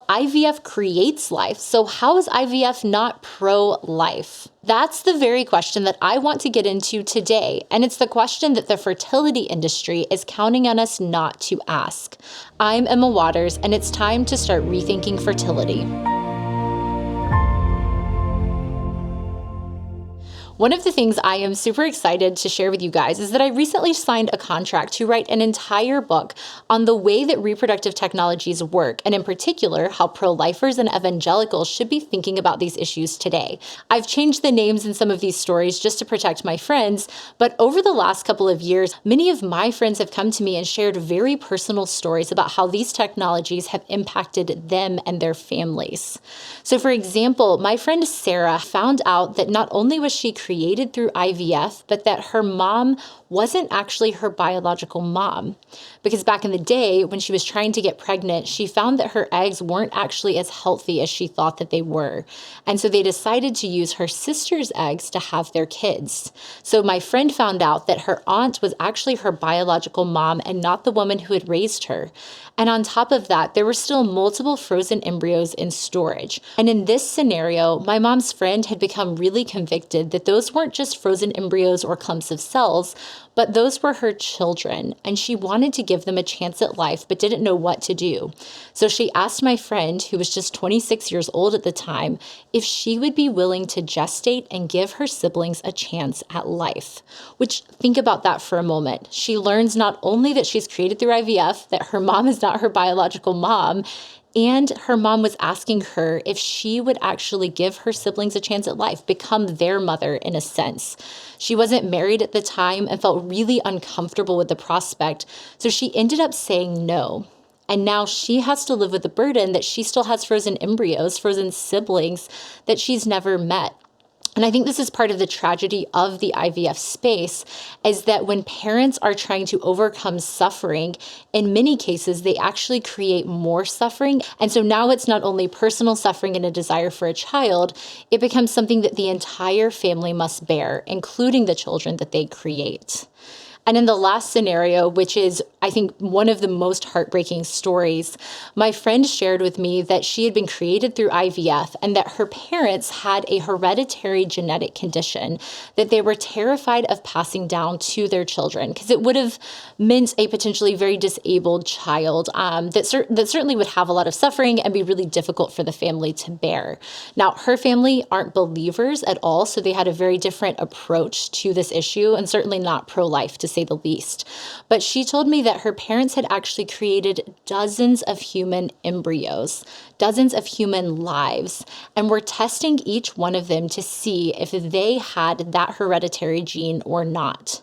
IVF creates life, so how is IVF not pro-life? That's the very question that I want to get into today, and it's the question that the fertility industry is counting on us not to ask. I'm Emma Waters, and it's time to start rethinking fertility. One of the things I am super excited to share with you guys is that I recently signed a contract to write an entire book on the way that reproductive technologies work, and in particular, how pro-lifers and evangelicals should be thinking about these issues today. I've changed the names in some of these stories just to protect my friends, but over the last couple of years, many of my friends have come to me and shared very personal stories about how these technologies have impacted them and their families. So for example, my friend Sarah found out that not only was she created through IVF, but that her mom wasn't actually her biological mom. Because back in the day, when she was trying to get pregnant, she found that her eggs weren't actually as healthy as she thought that they were. And so they decided to use her sister's eggs to have their kids. So my friend found out that her aunt was actually her biological mom and not the woman who had raised her. And on top of that, there were still multiple frozen embryos in storage. And in this scenario, my mom's friend had become really convicted that those weren't just frozen embryos or clumps of cells, but those were her children, and she wanted to give them a chance at life, but didn't know what to do. So she asked my friend, who was just 26 years old at the time, if she would be willing to gestate and give her siblings a chance at life. Which, think about that for a moment. She learns not only that she's created through IVF, that her mom is not her biological mom, and her mom was asking her if she would actually give her siblings a chance at life, become their mother in a sense. She wasn't married at the time and felt really uncomfortable with the prospect, so she ended up saying no. And now she has to live with the burden that she still has frozen embryos, frozen siblings that she's never met. And I think this is part of the tragedy of the IVF space, is that when parents are trying to overcome suffering, in many cases, they actually create more suffering. And so now it's not only personal suffering and a desire for a child, it becomes something that the entire family must bear, including the children that they create. And in the last scenario, which is, I think, one of the most heartbreaking stories, my friend shared with me that she had been created through IVF and that her parents had a hereditary genetic condition that they were terrified of passing down to their children, because it would have meant a potentially very disabled child that certainly would have a lot of suffering and be really difficult for the family to bear. Now, her family aren't believers at all, so they had a very different approach to this issue, and certainly not pro-life, to say the least. But she told me that her parents had actually created dozens of human embryos, dozens of human lives, and were testing each one of them to see if they had that hereditary gene or not.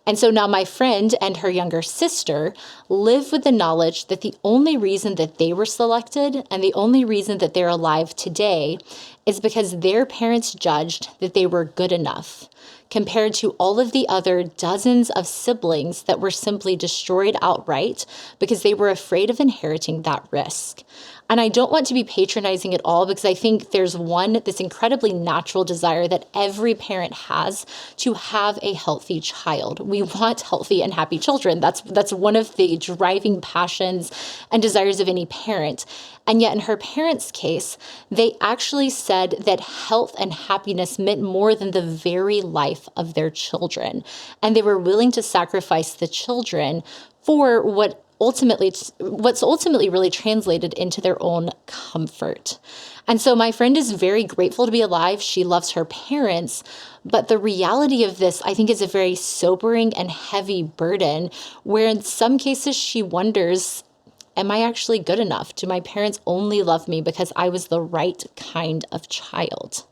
And so now my friend and her younger sister live with the knowledge that the only reason that they were selected and the only reason that they're alive today is because their parents judged that they were good enough, compared to all of the other dozens of siblings that were simply destroyed outright because they were afraid of inheriting that risk. And I don't want to be patronizing at all, because I think there's this incredibly natural desire that every parent has to have a healthy child. We want healthy and happy children. That's one of the driving passions and desires of any parent. And yet in her parents' case, they actually said that health and happiness meant more than the very life of their children. And they were willing to sacrifice the children for what's ultimately really translated into their own comfort. And so my friend is very grateful to be alive. She loves her parents, but the reality of this, I think, is a very sobering and heavy burden, where in some cases she wonders, am I actually good enough? Do my parents only love me because I was the right kind of child?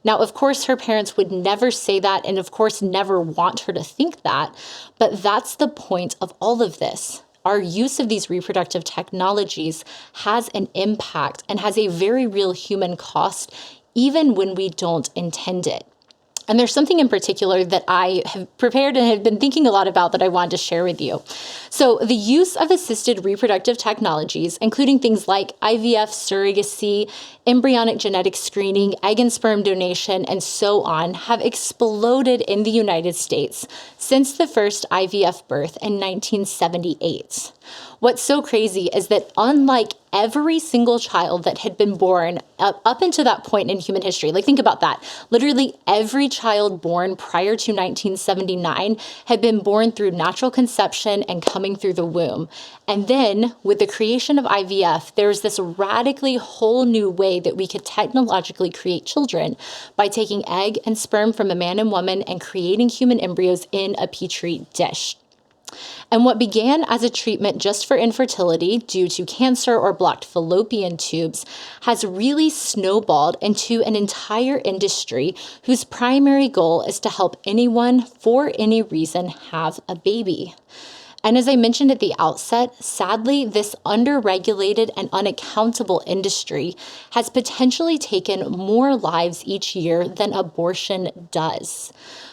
Now, of course, her parents would never say that, and of course, never want her to think that, but that's the point of all of this. Our use of these reproductive technologies has an impact and has a very real human cost, even when we don't intend it. And there's something in particular that I have prepared and have been thinking a lot about that I wanted to share with you. So the use of assisted reproductive technologies, including things like IVF, surrogacy, embryonic genetic screening, egg and sperm donation, and so on, have exploded in the United States since the first IVF birth in 1978. What's so crazy is that unlike every single child that had been born up until that point in human history, like think about that, literally every child born prior to 1979 had been born through natural conception and coming through the womb. And then with the creation of IVF, there's this radically whole new way that we could technologically create children by taking egg and sperm from a man and woman and creating human embryos in a petri dish. And what began as a treatment just for infertility due to cancer or blocked fallopian tubes has really snowballed into an entire industry whose primary goal is to help anyone for any reason have a baby. And as I mentioned at the outset, sadly, this underregulated and unaccountable industry has potentially taken more lives each year than abortion does.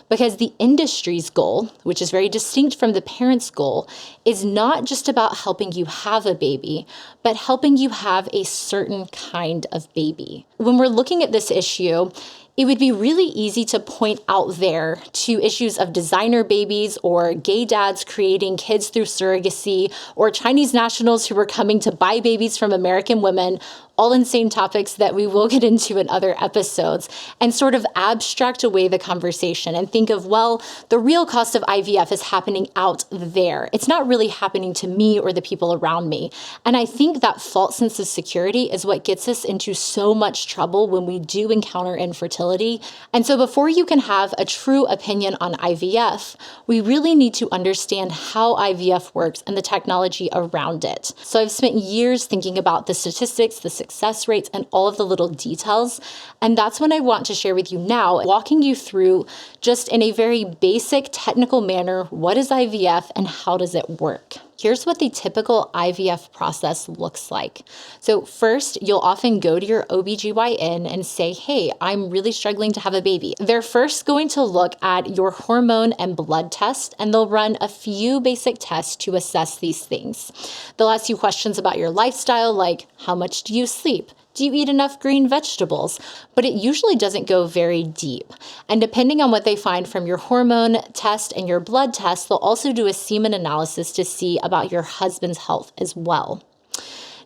Because the industry's goal, which is very distinct from the parent's goal, is not just about helping you have a baby, but helping you have a certain kind of baby. When we're looking at this issue, it would be really easy to point out there to issues of designer babies or gay dads creating kids through surrogacy or Chinese nationals who were coming to buy babies from American women, all insane topics that we will get into in other episodes, and sort of abstract away the conversation and think of, well, the real cost of IVF is happening out there. It's not really happening to me or the people around me. And I think that false sense of security is what gets us into so much trouble when we do encounter infertility. And so before you can have a true opinion on IVF, we really need to understand how IVF works and the technology around it. So I've spent years thinking about the statistics, the success rates, and all of the little details. And that's what I want to share with you now, walking you through just in a very basic technical manner, what is IVF and how does it work? Here's what the typical IVF process looks like. So first, you'll often go to your OBGYN and say, hey, I'm really struggling to have a baby. They're first going to look at your hormone and blood test, and they'll run a few basic tests to assess these things. They'll ask you questions about your lifestyle, like how much do you sleep? Do you eat enough green vegetables? But it usually doesn't go very deep. And depending on what they find from your hormone test and your blood test, they'll also do a semen analysis to see about your husband's health as well.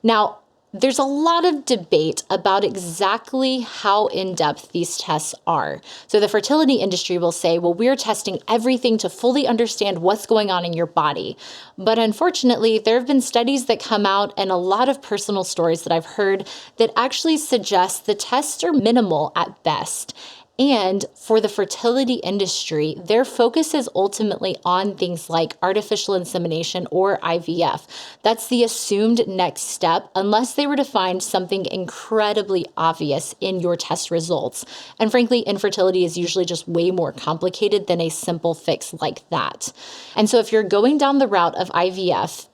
Now, there's a lot of debate about exactly how in-depth these tests are. So the fertility industry will say, well, we're testing everything to fully understand what's going on in your body. But unfortunately, there have been studies that come out and a lot of personal stories that I've heard that actually suggest the tests are minimal at best. And for the fertility industry, their focus is ultimately on things like artificial insemination or IVF. That's the assumed next step, unless they were to find something incredibly obvious in your test results. And frankly, infertility is usually just way more complicated than a simple fix like that. And so if you're going down the route of IVF,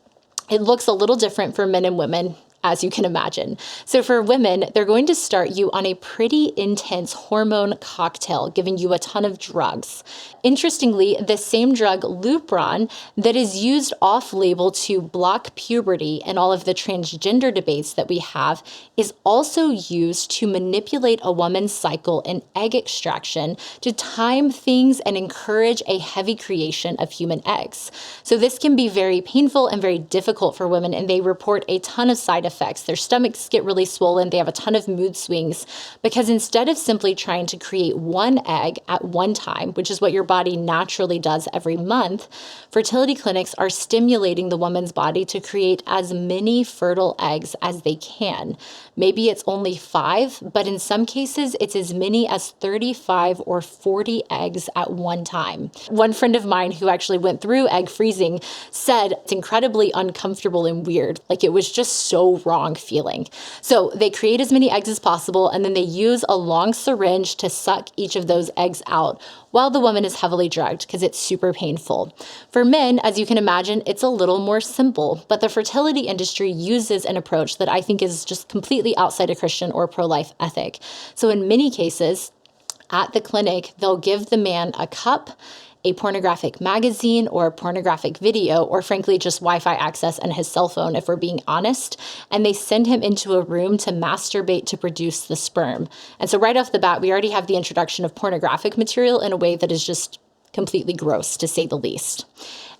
it looks a little different for men and women, as you can imagine. So for women, they're going to start you on a pretty intense hormone cocktail, giving you a ton of drugs. Interestingly, the same drug Lupron that is used off-label to block puberty and all of the transgender debates that we have is also used to manipulate a woman's cycle in egg extraction to time things and encourage a heavy creation of human eggs. So this can be very painful and very difficult for women, and they report a ton of side effects. Their stomachs get really swollen. They have a ton of mood swings because instead of simply trying to create one egg at one time, which is what your body naturally does every month, fertility clinics are stimulating the woman's body to create as many fertile eggs as they can. Maybe it's only 5, but in some cases, it's as many as 35 or 40 eggs at one time. One friend of mine who actually went through egg freezing said it's incredibly uncomfortable and weird. Like it was just so wrong feeling. So they create as many eggs as possible, and then they use a long syringe to suck each of those eggs out while the woman is heavily drugged because it's super painful. For men, as you can imagine, it's a little more simple, but the fertility industry uses an approach that I think is just completely outside a Christian or pro-life ethic. So in many cases, at the clinic, they'll give the man a cup, a pornographic magazine or a pornographic video, or frankly, just Wi-Fi access and his cell phone, if we're being honest, and they send him into a room to masturbate to produce the sperm. And so right off the bat, we already have the introduction of pornographic material in a way that is just completely gross, to say the least.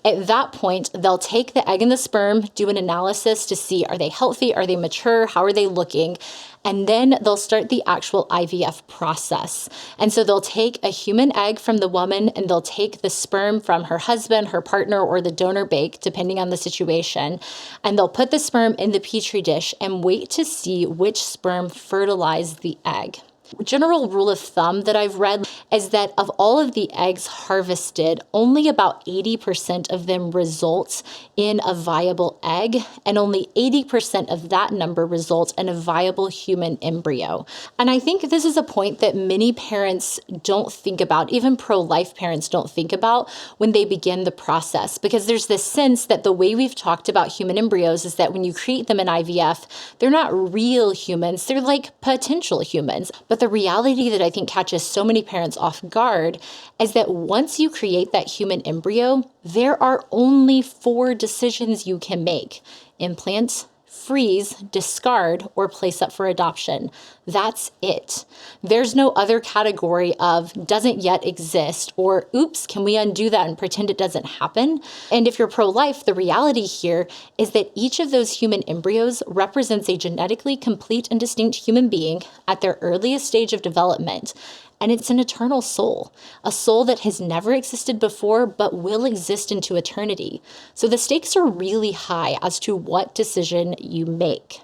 At that point, they'll take the egg and the sperm, do an analysis to see, are they healthy? Are they mature? How are they looking? And then they'll start the actual IVF process. And so they'll take a human egg from the woman and they'll take the sperm from her husband, her partner, or the donor bank, depending on the situation. And they'll put the sperm in the petri dish and wait to see which sperm fertilize the egg. General rule of thumb that I've read is that of all of the eggs harvested, only about 80% of them results in a viable egg, and only 80% of that number results in a viable human embryo. And I think this is a point that many parents don't think about, even pro-life parents don't think about when they begin the process, because there's this sense that the way we've talked about human embryos is that when you create them in IVF, they're not real humans, they're like potential humans. But the reality that I think catches so many parents off guard is that once you create that human embryo, there are only 4 decisions you can make: implant, freeze, discard, or place up for adoption. That's it. There's no other category of doesn't yet exist or oops, can we undo that and pretend it doesn't happen? And if you're pro-life, the reality here is that each of those human embryos represents a genetically complete and distinct human being at their earliest stage of development. And it's an eternal soul, a soul that has never existed before but will exist into eternity. So the stakes are really high as to what decision you make.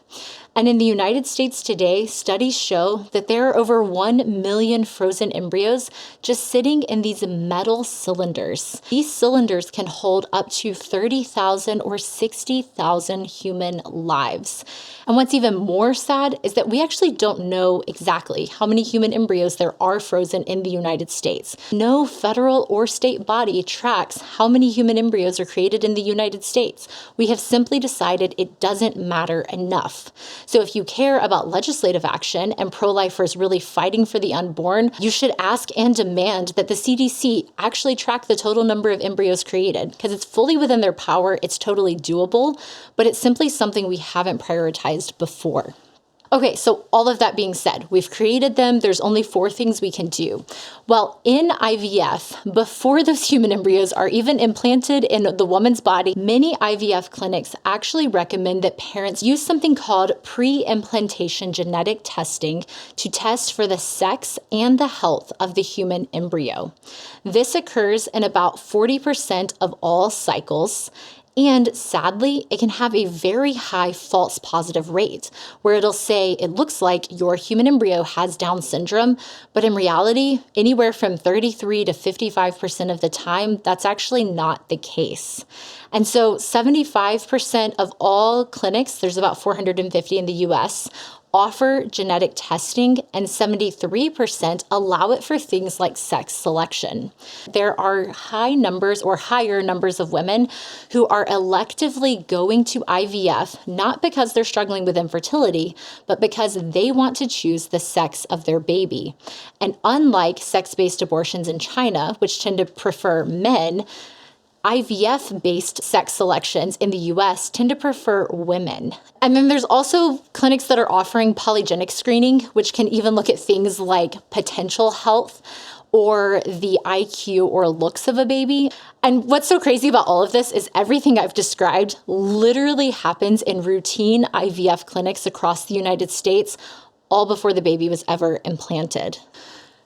And in the United States today, studies show that there are over 1 million frozen embryos just sitting in these metal cylinders. These cylinders can hold up to 30,000 or 60,000 human lives. And what's even more sad is that we actually don't know exactly how many human embryos there are frozen in the United States. No federal or state body tracks how many human embryos are created in the United States. We have simply decided it doesn't matter enough. So if you care about legislative action and pro-lifers really fighting for the unborn, you should ask and demand that the CDC actually track the total number of embryos created, because it's fully within their power, it's totally doable, but it's simply something we haven't prioritized before. Okay, so all of that being said, we've created them. There's only 4 things we can do. Well, in IVF, before those human embryos are even implanted in the woman's body, many IVF clinics actually recommend that parents use something called pre-implantation genetic testing to test for the sex and the health of the human embryo. This occurs in about 40% of all cycles. And sadly, it can have a very high false positive rate where it'll say it looks like your human embryo has Down syndrome, but in reality, anywhere from 33 to 55% of the time, that's actually not the case. And so 75% of all clinics, there's about 450 in the US, offer genetic testing, and 73% allow it for things like sex selection. There are high numbers or higher numbers of women who are electively going to IVF, not because they're struggling with infertility, but because they want to choose the sex of their baby. And unlike sex-based abortions in China, which tend to prefer men, IVF-based sex selections in the US tend to prefer women. And then there's also clinics that are offering polygenic screening, which can even look at things like potential health or the IQ or looks of a baby. And what's so crazy about all of this is everything I've described literally happens in routine IVF clinics across the United States, all before the baby was ever implanted.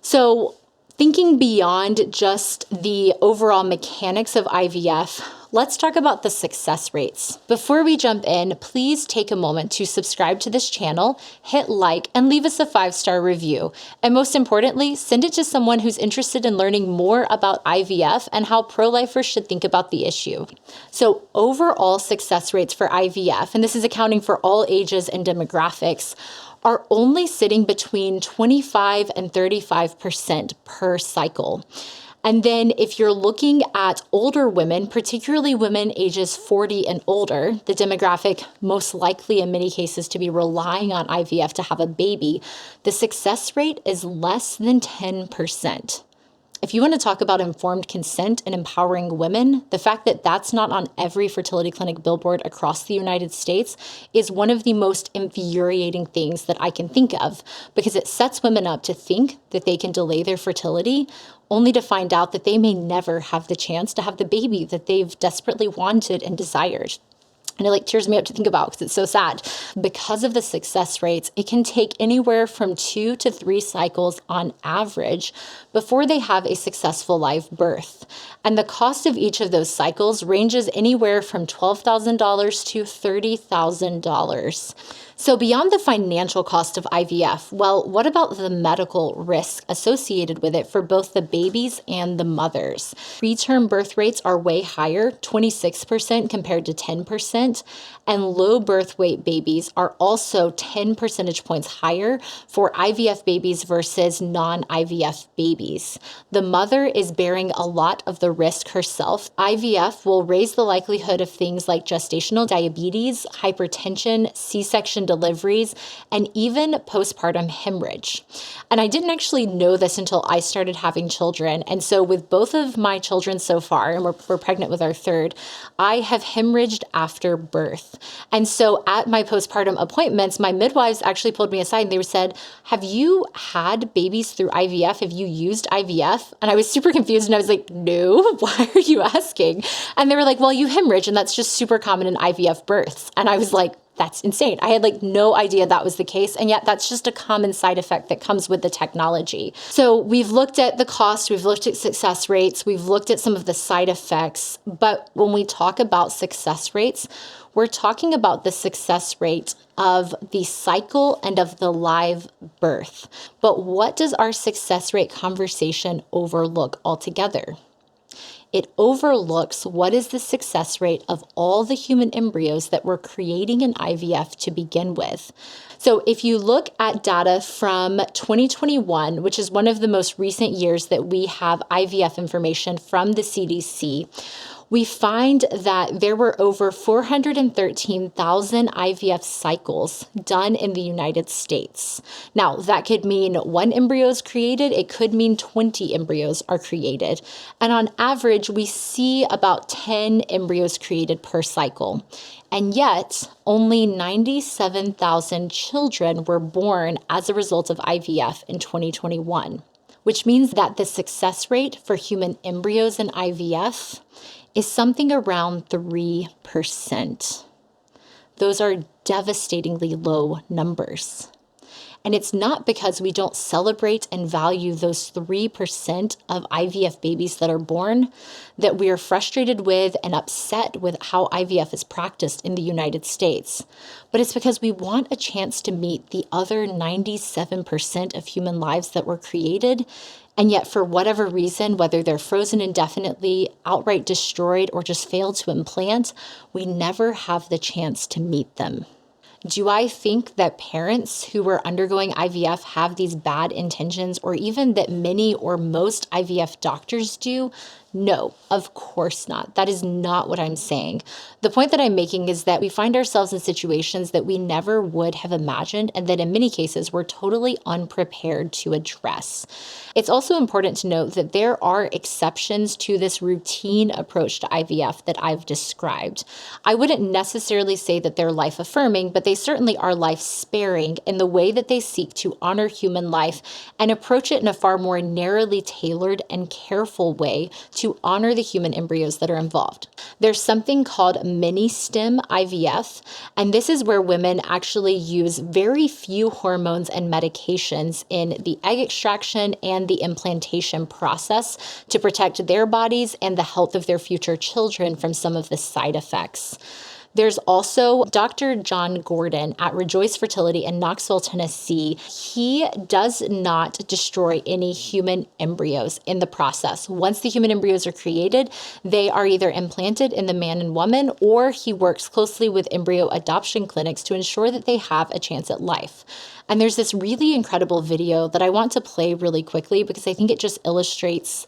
So thinking beyond just the overall mechanics of IVF, let's talk about the success rates. Before we jump in, please take a moment to subscribe to this channel, hit like, and leave us a 5-star review. And most importantly, send it to someone who's interested in learning more about IVF and how pro-lifers should think about the issue. So overall success rates for IVF, and this is accounting for all ages and demographics, are only sitting between 25 and 35% per cycle. And then if you're looking at older women, particularly women ages 40 and older, the demographic most likely in many cases to be relying on IVF to have a baby, the success rate is less than 10%. If you want to talk about informed consent and empowering women, the fact that that's not on every fertility clinic billboard across the United States is one of the most infuriating things that I can think of, because it sets women up to think that they can delay their fertility only to find out that they may never have the chance to have the baby that they've desperately wanted and desired. And it tears me up to think about because it's so sad. Because of the success rates, it can take anywhere from 2 to 3 cycles on average before they have a successful live birth. And the cost of each of those cycles ranges anywhere from $12,000 to $30,000. So beyond the financial cost of IVF, well, what about the medical risk associated with it for both the babies and the mothers? Preterm birth rates are way higher, 26% compared to 10%, and low birth weight babies are also 10 percentage points higher for IVF babies versus non-IVF babies. The mother is bearing a lot of the risk herself. IVF will raise the likelihood of things like gestational diabetes, hypertension, C-section deliveries, and even postpartum hemorrhage. And I didn't actually know this until I started having children. And so with both of my children so far, and we're pregnant with our third, I have hemorrhaged after birth. And so at my postpartum appointments, my midwives actually pulled me aside and they said, have you had babies through IVF? Have you used IVF? And I was super confused and I was like, no, why are you asking? And they were like, well, you hemorrhage and that's just super common in IVF births. And I was like, that's insane. I had no idea that was the case. And yet that's just a common side effect that comes with the technology. So we've looked at the cost, we've looked at success rates, we've looked at some of the side effects. But when we talk about success rates, we're talking about the success rate of the cycle and of the live birth. But what does our success rate conversation overlook altogether? It overlooks what is the success rate of all the human embryos that we're creating in IVF to begin with. So if you look at data from 2021, which is one of the most recent years that we have IVF information from the CDC, we find that there were over 413,000 IVF cycles done in the United States. Now, that could mean 1 embryo is created. It could mean 20 embryos are created. And on average, we see about 10 embryos created per cycle. And yet, only 97,000 children were born as a result of IVF in 2021, which means that the success rate for human embryos in IVF is something around 3%. Those are devastatingly low numbers. And it's not because we don't celebrate and value those 3% of IVF babies that are born that we are frustrated with and upset with how IVF is practiced in the United States. But it's because we want a chance to meet the other 97% of human lives that were created. And yet, for whatever reason, whether they're frozen indefinitely, outright destroyed, or just failed to implant, we never have the chance to meet them. Do I think that parents who are undergoing IVF have these bad intentions, or even that many or most IVF doctors do? No, of course not. That is not what I'm saying. The point that I'm making is that we find ourselves in situations that we never would have imagined, and that in many cases we're totally unprepared to address. It's also important to note that there are exceptions to this routine approach to IVF that I've described. I wouldn't necessarily say that they're life-affirming, but they certainly are life-sparing in the way that they seek to honor human life and approach it in a far more narrowly tailored and careful way to honor the human embryos that are involved. There's something called mini-stim IVF, and this is where women actually use very few hormones and medications in the egg extraction and the implantation process to protect their bodies and the health of their future children from some of the side effects. There's also Dr. John Gordon at Rejoice Fertility in Knoxville, Tennessee. He does not destroy any human embryos in the process. Once the human embryos are created, they are either implanted in the man and woman, or he works closely with embryo adoption clinics to ensure that they have a chance at life. And there's this really incredible video that I want to play really quickly because I think it just illustrates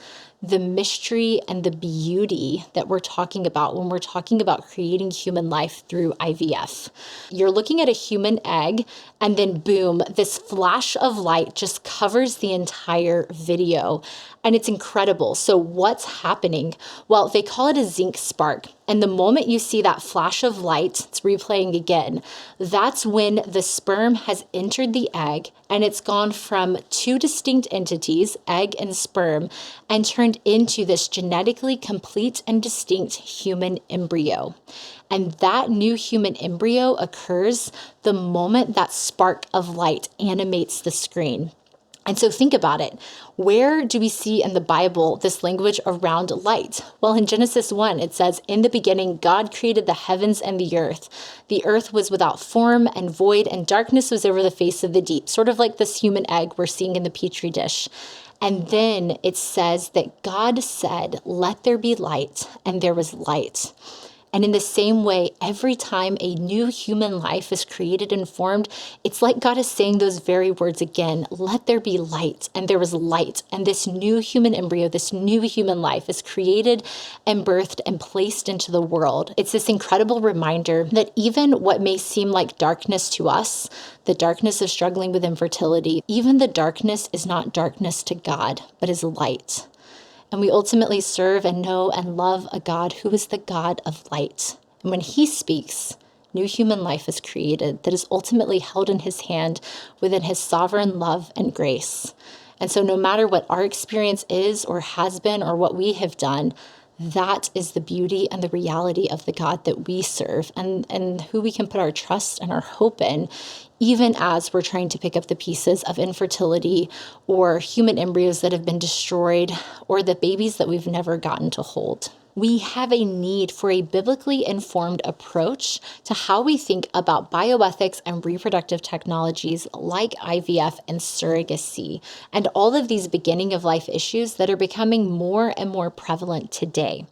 the mystery and the beauty that we're talking about when we're talking about creating human life through IVF. You're looking at a human egg, and then boom, this flash of light just covers the entire video. And it's incredible. So what's happening? Well, they call it a zinc spark. And the moment you see that flash of light, it's replaying again, that's when the sperm has entered the egg and it's gone from two distinct entities, egg and sperm, and turned into this genetically complete and distinct human embryo. And that new human embryo occurs the moment that spark of light animates the screen. And so think about it. Where do we see in the Bible this language around light? Well, in Genesis 1, it says, "In the beginning, God created the heavens and the earth. The earth was without form and void, and darkness was over the face of the deep." Sort of like this human egg we're seeing in the Petri dish. And then it says that God said, "Let there be light," and there was light. And in the same way, every time a new human life is created and formed, it's like God is saying those very words again, "Let there be light," and there was light. And this new human embryo, this new human life is created and birthed and placed into the world. It's this incredible reminder that even what may seem like darkness to us, the darkness of struggling with infertility, even the darkness is not darkness to God, but is light. And we ultimately serve and know and love a God who is the God of light. And when he speaks, new human life is created that is ultimately held in his hand within his sovereign love and grace. And so no matter what our experience is or has been or what we have done, that is the beauty and the reality of the God that we serve and who we can put our trust and our hope in, even as we're trying to pick up the pieces of infertility or human embryos that have been destroyed or the babies that we've never gotten to hold. We have a need for a biblically informed approach to how we think about bioethics and reproductive technologies like IVF and surrogacy, and all of these beginning of life issues that are becoming more and more prevalent today.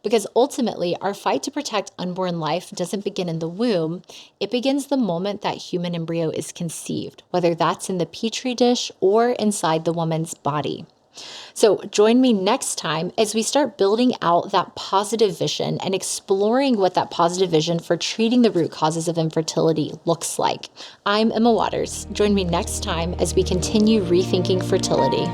Because ultimately, our fight to protect unborn life doesn't begin in the womb. It begins the moment that human embryo is conceived, whether that's in the petri dish or inside the woman's body. So join me next time as we start building out that positive vision and exploring what that positive vision for treating the root causes of infertility looks like. I'm Emma Waters. Join me next time as we continue rethinking fertility.